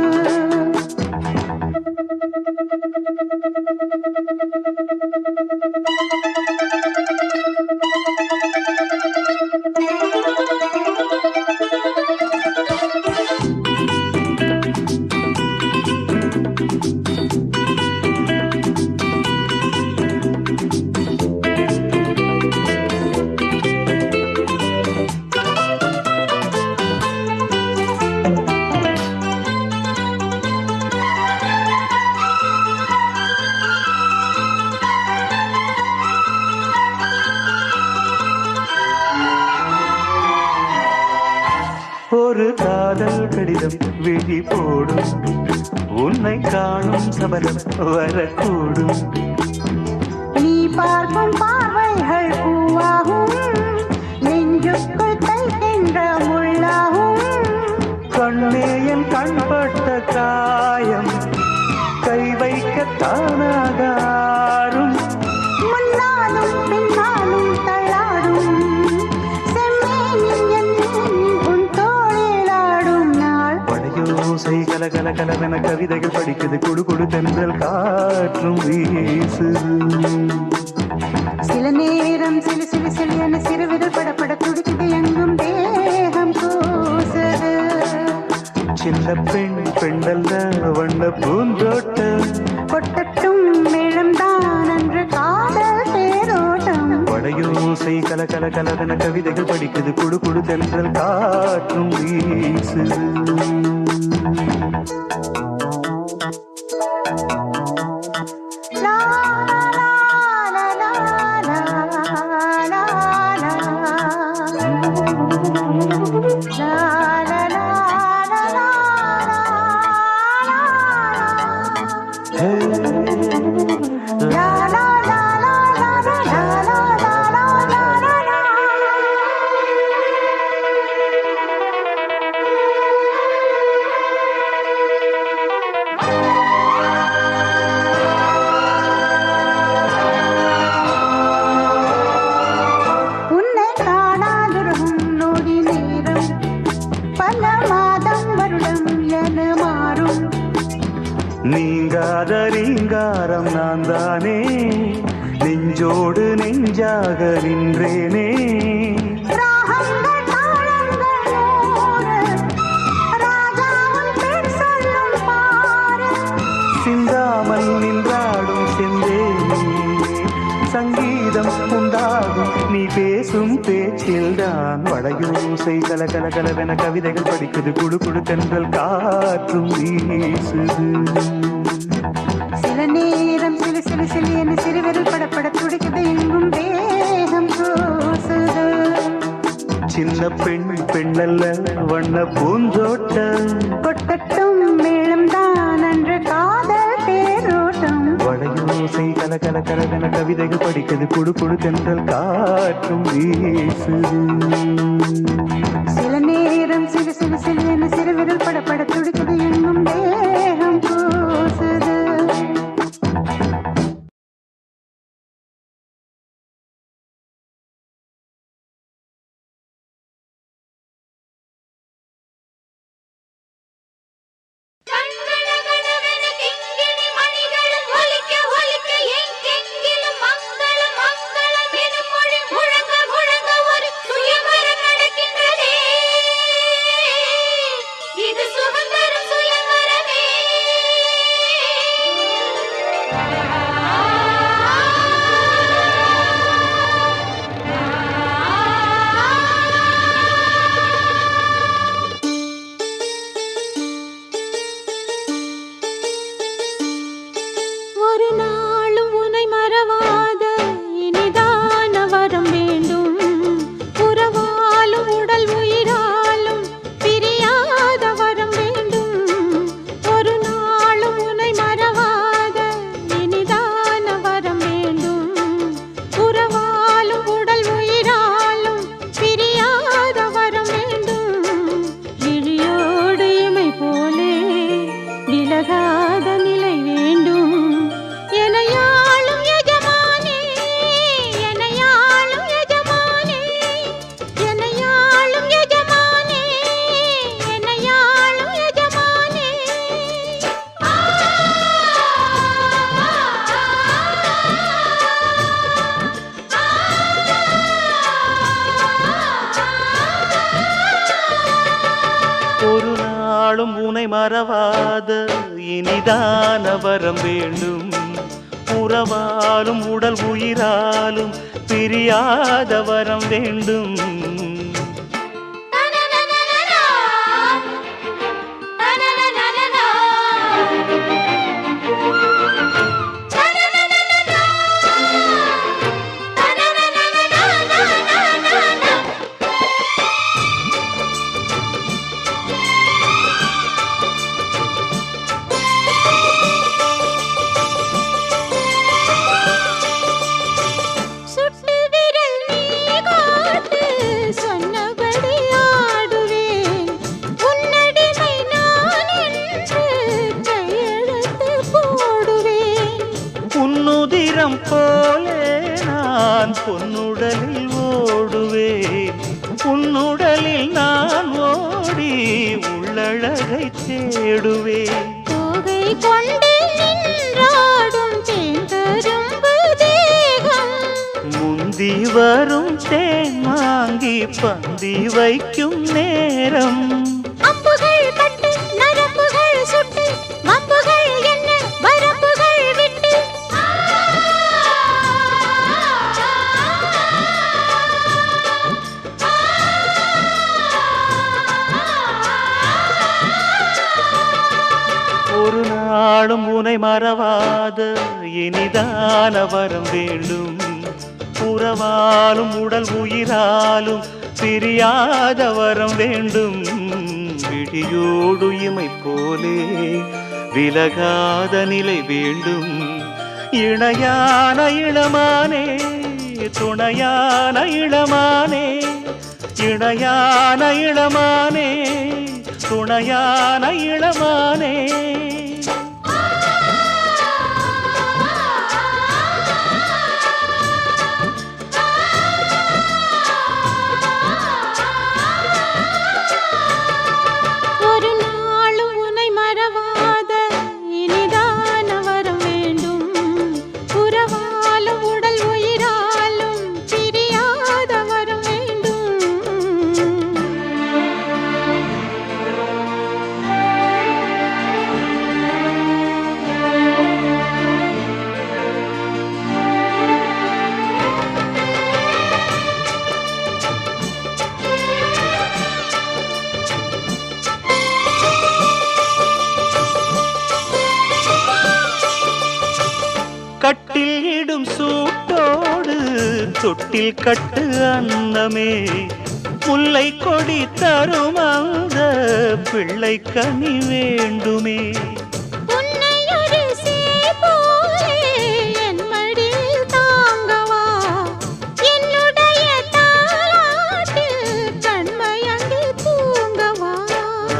S1: ஒரு காதல் கடிதம் விழி போடும், உன்னை காணும் சபலம் வரக்கூடும்.
S2: நீ பார்க்கும் பார்வைகள் பூவாகும், நெஞ்சுக்குள் தைக்கின்ற முள்ளாகும்.
S1: கண்ணே என் கண்பட்ட காயம் கை வைக்க தானாகாரும்.
S2: முன்னாலும் பின்னாலும் தள்ளாடும் செம்மேனியன் உன் தோளிலாடும் நாள்.
S1: வளையோசை கல கல கலவென கவிதைகள் படிக்குது, குடு குடு தென்றல் காற்றும் வீசுது.
S2: சில நேரம் சிறு சிறு சிலியன சிறுவிரல் படப்பட துடிக்குது, எங்கும் தேகம் கூசுது.
S1: சின்ன பெண் பெண்ணல்ல வண்ண பூந்தோட்டம்,
S2: கொட்டட்டும் மேளம் தான் அன்று காதல் தேரோட்டம்.
S1: வளையோசை கல கல கலவென கவிதைகள் படிக்குது, குடு குடு தென்றல் காற்றும் வீசுது.
S2: லா லா லா லா லா லா லா. லா லா லா லா லா
S1: ஹே,
S2: லா லா லா லா லா லா லா லா லா லா லா. உன்னை காணாதிருக்கும் நொடி நேரம் பல மாதம் வருடம் என மாறும்.
S1: நீங்காத ரீங்காரம் நான் தானே, நெஞ்சோடு நெஞ்சாக நின்றேனே.
S2: ராகங்கள் தாளங்கள் நூறு, ராஜாவும் பேர் சொல்லும் பாரு.
S1: சிந்தாமல் நின்றாடும் செந்தேனே, சங்கீதம் உண்டாகும் நீ பேசும் பேச்சில்தான். வளையோசை கல கல கலவென கவிதைகள் படிக்குது, குடு குடு தென்றல் காற்றும் வீசுது.
S2: சில நேரம் சிறு சிறு சிலியன சிறுவிரல் படப்பட துடிக்குது, எங்கும் தேகம் கூசுது.
S1: சின்ன பெண் பெண்ணல்ல வண்ண பூந்தோட்டம்,
S2: கொட்டட்டும் மேளம் தான் அன்று காதல்
S1: கல கல கலகன கவிதைகள் படிக்குது குடு குடு தென்றல் காற்றும் வீசுது
S2: சில நேரம் சிறு சிறு சிறு சிறு விரல் படப்பட துடிக்குது எங்கும் தேகம் கூசுது
S1: மறவாத இனிதான வரம் வேண்டும் உறவாலும் உடல் உயிராலும் பிரியாத வரம் வேண்டும் போலே நான் பொன்னுடலில் ஓடுவேன் உன்னுடலில் நான் ஓடி உள்ளழகை தேடுவேன்
S2: தோகை கொண்டு நின்றாடும் தேங்கரும்பு தேகம்
S1: முந்தி வரும் தேன் வாங்கி பந்தி வைக்கும் நேரம்
S2: அம்புகள் பட்டு நரம்புகள் சுட்டு மம்புகள் என்ன வரம்புகள் விட்டு
S1: ஒரு நாளும் உனை மறவாத இனிதான வரம் வேண்டும் உறவாலும் உடல் உயிராலும் பிரியாத வரம் வேண்டும் விழியோடு இமை போலே விலகாத நிலை வேண்டும் இணையான இளமானே துணையான இளமானே இணையான இளமானே துணையான இளமானே
S2: ஒரு நாளும் உன்னை மறவாத இனிதான வரம் வேண்டும் உறவாலும் உடல் உயிராலும் பிரியாத வரம் வேண்டும்
S1: கட்டில் இடும் சூட்டோடு தொட்டில் கட்டு அன்னமே முல்லை கொடி தரும் அந்த பிள்ளை கனி வேண்டுமே
S2: உன்னை ஒரு சேய் போலே என்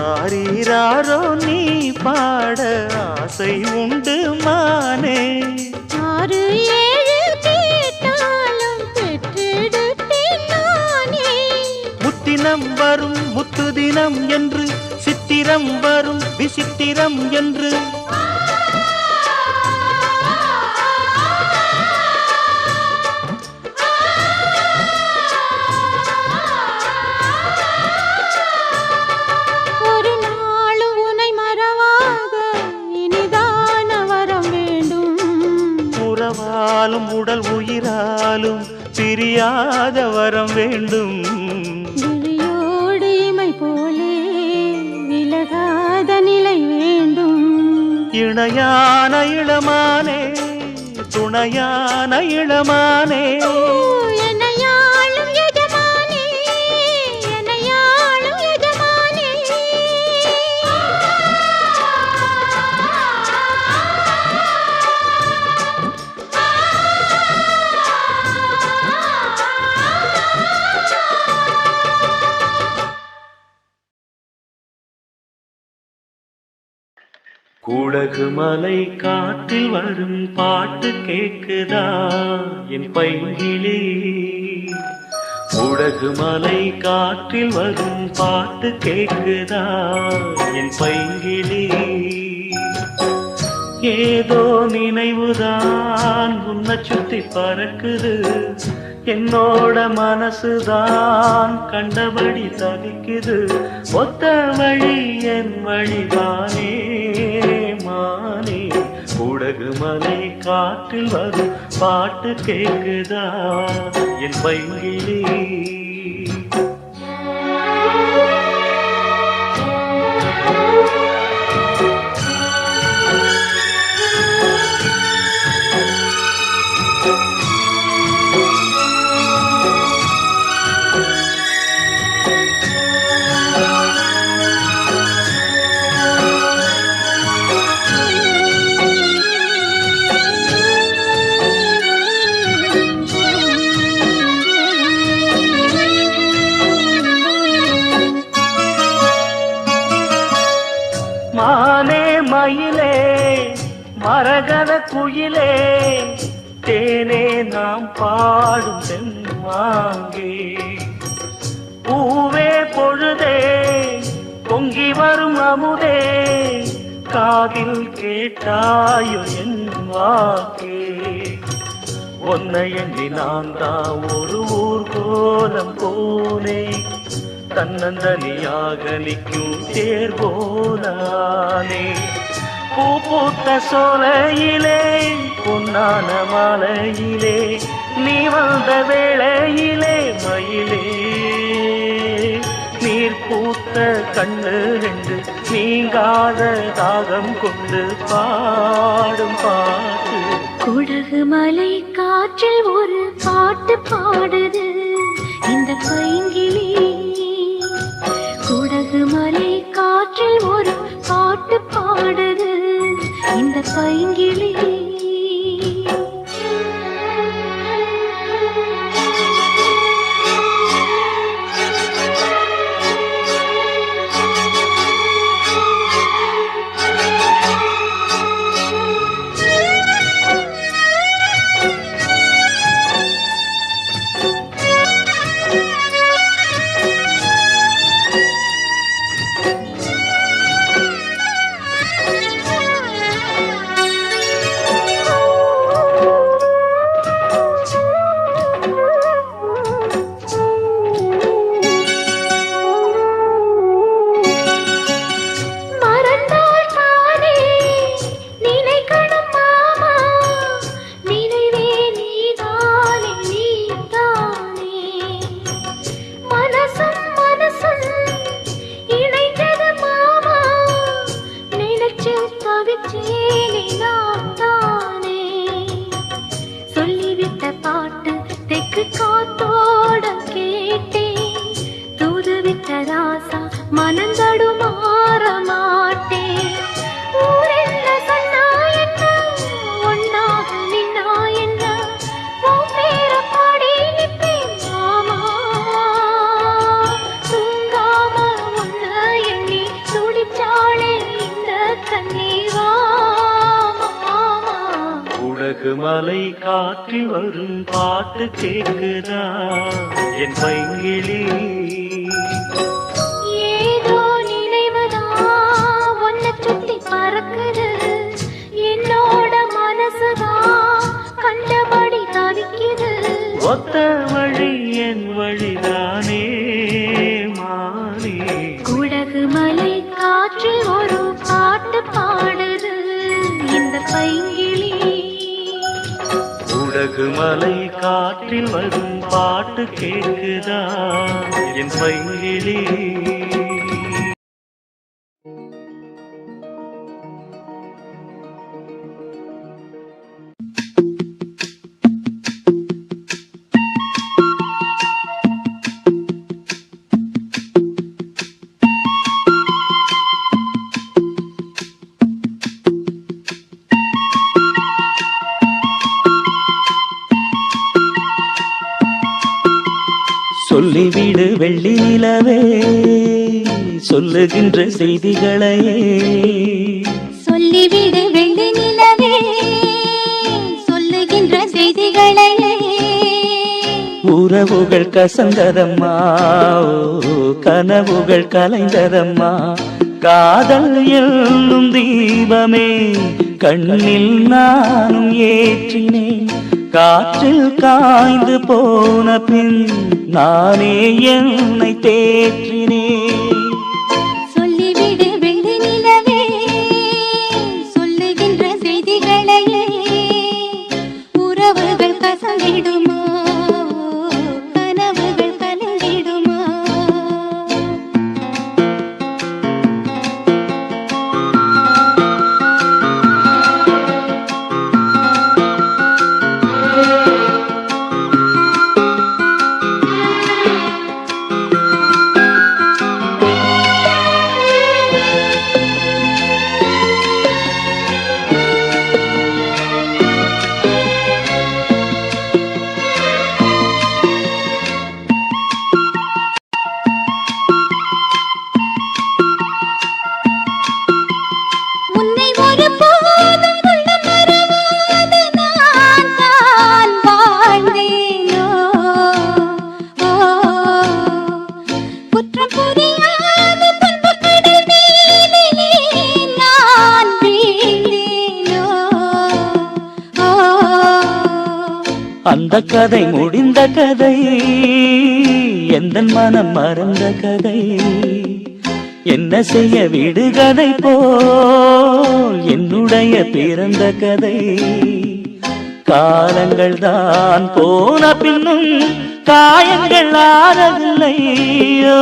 S1: ஆரீராரோ நீ பாட ஆசை உண்டு மானே.
S3: 6 7 கேட்டாலும் பெற்றெடுத்தேன் நானே.
S1: முத்தினம் வரும் முத்து தினம் என்று, சித்திரம் வரும் விசித்திரம் என்று.
S3: ஒரு நாளும் உனை மறவாத இனிதான வரம் வேண்டும்.
S1: உறவாலும் உடல் உயிராலும் பிரியாத வரம் வேண்டும்.
S3: விழியோடு இமை போலே விலகாத நிலை வேண்டும்.
S1: இணையான இளமானே, துணையான இளமானே.
S3: என்னையாளும் எஜமானே, என்னையாளும் எஜமானே.
S1: குடகு மலை காற்றில் வரும் பாட்டு கேக்குதா என் பைங்கிளி? குடகு மலை காற்றில் வரும் பாட்டு கேக்குதா என் பைங்கிளி? ஏதோ நினைவுதான் உன்னை சுத்தி பறக்குது. என்னோட மனசுதான் கண்டபடி தவிக்குது. ஒத்த வழி என் வழிதானே மானே. குடகு மலை காற்றில் வரும் பாட்டு கேக்குதா என் பைங்கிளி? மானே மயிலே மரகத குயிலே, தேனே நாம் பாடும் தென்மாங்கே. பூவே பொழுதே பொங்கி வரும் அமுதே, காதில் கேட்டாயோ என் வாக்கே. உன்னை எண்ணி நான் தான் ஒரு ஊர் கோலம் போனே. தன்னந்தனியாக நிற்கும் தேர்போலானே. பூ பூத்த சோலையிலே பொன்னான மாலையிலே, நீ வந்த வேளையிலே மயிலே. நீர் பூத்த கண்ணு ரெண்டு நீங்காத தாகம் கொண்டு பாடும் பாட்டு.
S3: குடகு மலை காற்றில் ஒரு பாட்டு பாடுது இந்த பைங்கிளி. குடகு மலை காற்றில் ஒரு பாட்டு பாடுது இந்த பைங்கிளி.
S1: உலகு மலை காற்றில் வரும் பாட்டு கேக்குதா என் பைங்கிளி
S3: ஏதோ நினைவுதான் உன்னை சுத்தி பறக்குது என்னோட மனசுதான் கண்டபடி தவிக்குது
S1: ஒத்த வழி என் வழிதானே மாறி
S3: உலகு மலை காற்றில் ஒரு பாட்டு பாடுது இந்த பைங்கிளி
S1: உலகு மலை காற்றில் வரும் பாட்டு கேக்குதா என் பைங்கிளி சொல்லிவிடு வெள்ளி நிலவே சொல்லுகின்ற செய்திகளையே
S3: சொல்லிவிடு வெள்ளி நிலவே சொல்லுகின்ற செய்திகளையே
S1: உறவுகள் கசந்ததம்மா கனவுகள் கலைந்ததம்மா காதல் என்னும் தீபமே கண்ணில் நானும் ஏற்றினேன் காற்றில் காய்ந்து போன பின் நானே என்னை தேற்றினேன்
S3: சொல்லிவிடு வெள்ளி நிலவே சொல்லுகின்ற செய்திகளையே உறவுகள் கசந்திடுமா கனவுகள் கலந்திடுமா
S1: அந்த கதை முடிந்த கதை எந்த மனம் மறந்த கதை என்ன செய்ய விடுகதை போல் என்னுடைய பிறந்த கதை காலங்கள் தான் போன பின்னும் காயங்கள் ஆறவில்லையோ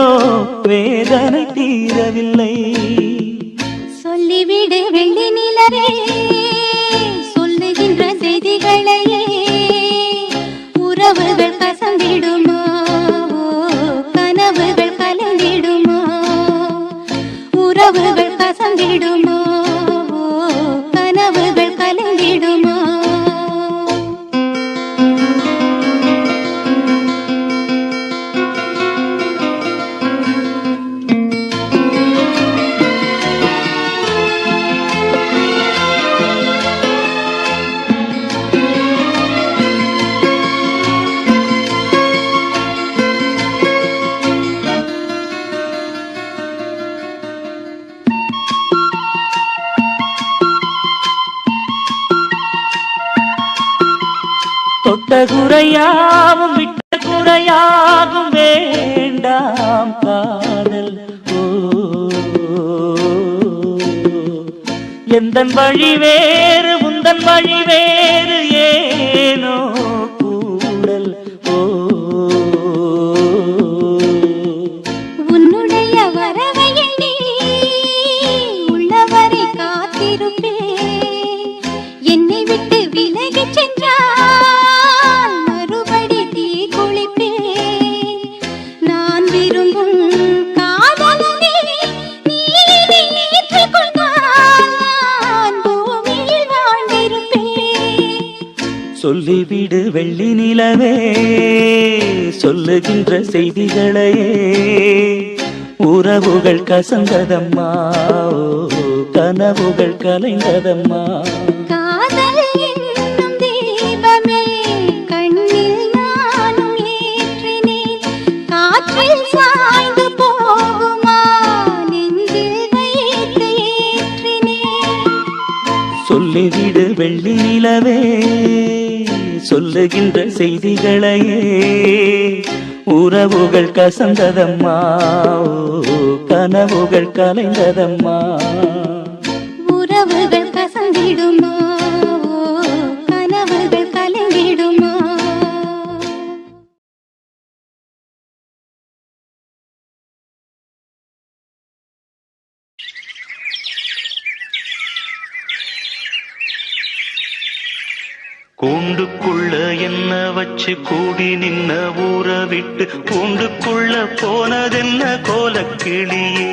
S1: வேதனை தீரவில்லை
S3: சொல்லிவிடு வெள்ளி நிலவே சொல்லுகின்ற செய்திகளையே உறவுகள் கசந்திடுமா கனவுகள் கலந்திடுமா உறவுகள் கசந்திடுமா கனவுகள் கலந்திடுமா
S1: தொட்ட குறையாவும் விட்ட குறையாகும் வேண்டாம் காதல் எந்தன் வழி வேறு உந்தன் வழி வேறு ஏனோ கூடல்
S3: உன்னுடைய வரவை எண்ணி உள்ளவரை காத்திருப்பேன் என்னை விட்டு விலகிச் சென்றால் மறுபடி தீ குளிப்பேன் நான் விரும்பும் காதலனே நீ என்னை ஏற்றுக்கொண்டால் நான் பூமியில் வாழ்ந்திருப்பேன்
S1: சொல்லிவிடு வெள்ளி நிலவே சொல்லுகின்ற செய்திகளையே உறவுகள் கசந்ததம்மா கனவுகள் கலைந்ததம்மா
S3: காதல் என்னும்
S1: சொல்லிவிடு வெள்ளி நிலவே சொல்லுகின்ற செய்திகளையே உறவுகள் கசந்ததம்மா கனவுகள் கலைந்ததம்மா
S3: உறவுகள் கசந்திடுமா கனவுகள் கலைந்திடுமா
S1: கூண்டுக்குள்ள என்ன வச்சு கூடி நின்ன ஊற விட்டு கூண்டுக்குள்ள போனதென்ன கோலக்கிளியே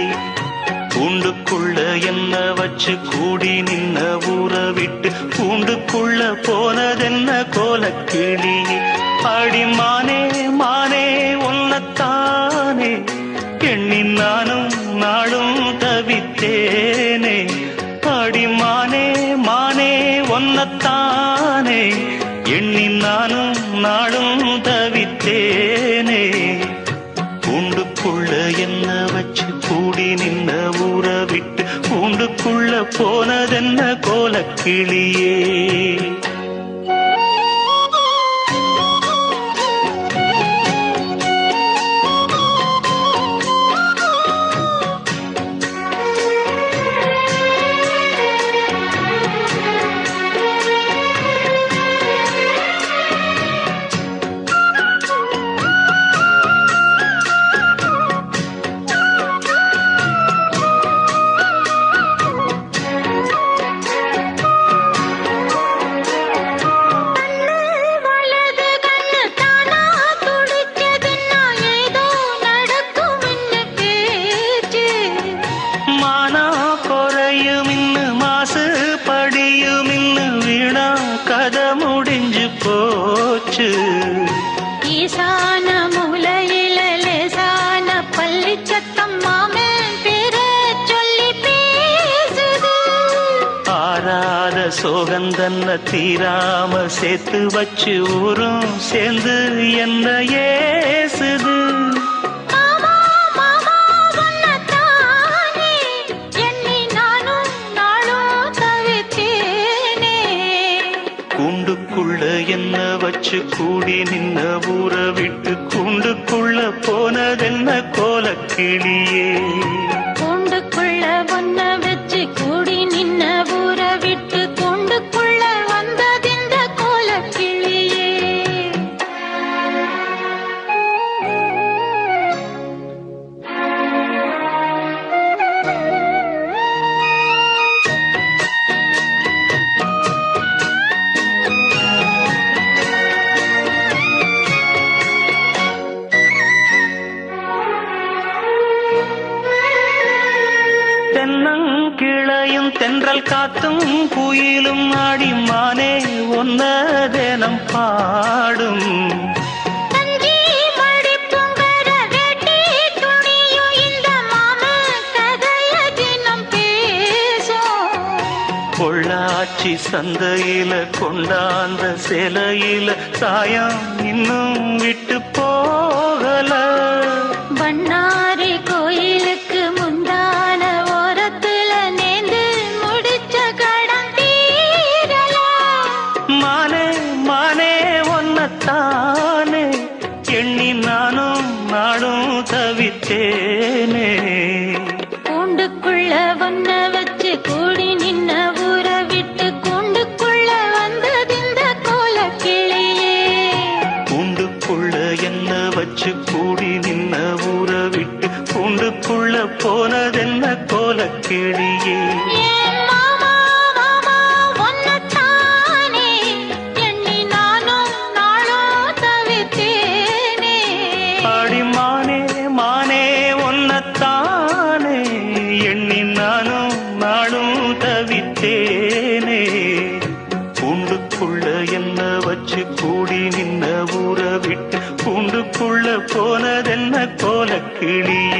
S1: கூண்டுக்குள்ள என்ன வச்சு கூடி நின்ன ஊற விட்டு கூண்டுக்குள்ள போனதென்ன கோலக்கிளியே அடிமானே மானே ஒன்னத்தானே எண்ணி நானும் நாளும் தவித்தேனே அடிமானே மானே ஒன்னத்தானே எண்ணி நானும் நாளும் தவித்தேனே கூண்டுக்குள்ள என்ன வச்சு கூடி நின்ன ஊற விட்டு கூண்டுக்குள்ள போனதென்ன கோலக்கிளியே
S3: ஈசான மூலையில லேசான பள்ளி சத்தம் மாமன் பேர சொல்லி பேசுது
S1: ஆராத சோகந்தன்ன தீராம சேர்த்து வச்சு ஊரும் சேர்ந்து என்ன ஏசுது கூண்டுக்குள்ள என்ன வச்சு கூடி நின்ன ஊற விட்டு கூண்டுக்குள்ள போனதென்ன கோலக்கிளியே
S3: கூண்டுக்குள்ள ஒன்ன வச்சு கூடி நின்ன ஊற விட்டு கூண்டுக்குள்ள வந்ததிந்த கோலக்கிளியே
S1: தென்னங்கிளையும் தென்றல் காத்தும் குயிலும் ஆடிமானே ஒன்னதேனம் பாடும் பொள்ளாச்சி சந்தையில கொண்டாந்த சிலையில சாயம் இன்னும் விட்டு போகல
S3: பண்ணாரி கோயிலுக்கு முந்தான ஓரத்துல நேந்து முடிச்ச கடன் தீரல
S1: மானே மானே ஒன்னத்தானே எண்ணி நானும் நாடும் தவித்தேனே
S3: கூண்டுக்குள்ள ஒன்ன வச்சு கூடி நின்ன ஊற விட்டு கூண்டுக்குள்ள வந்ததிந்த கோலக்கிளியே
S1: கூண்டுக்குள்ள என்ன வச்சு கூடி நின்ன ஊற விட்டு கூண்டுக்குள்ள போனதென்ன கோலக்கிளியே அடிமானே மானே ஒன்னத்தானே எண்ணி நானும் நாளும் தவித்தேனே கூண்டுக்குள்ள என்ன வச்சு கூடி நின்ன ஊற விட்டு கூண்டுக்குள்ள போனதென்ன கோலக்கிளியே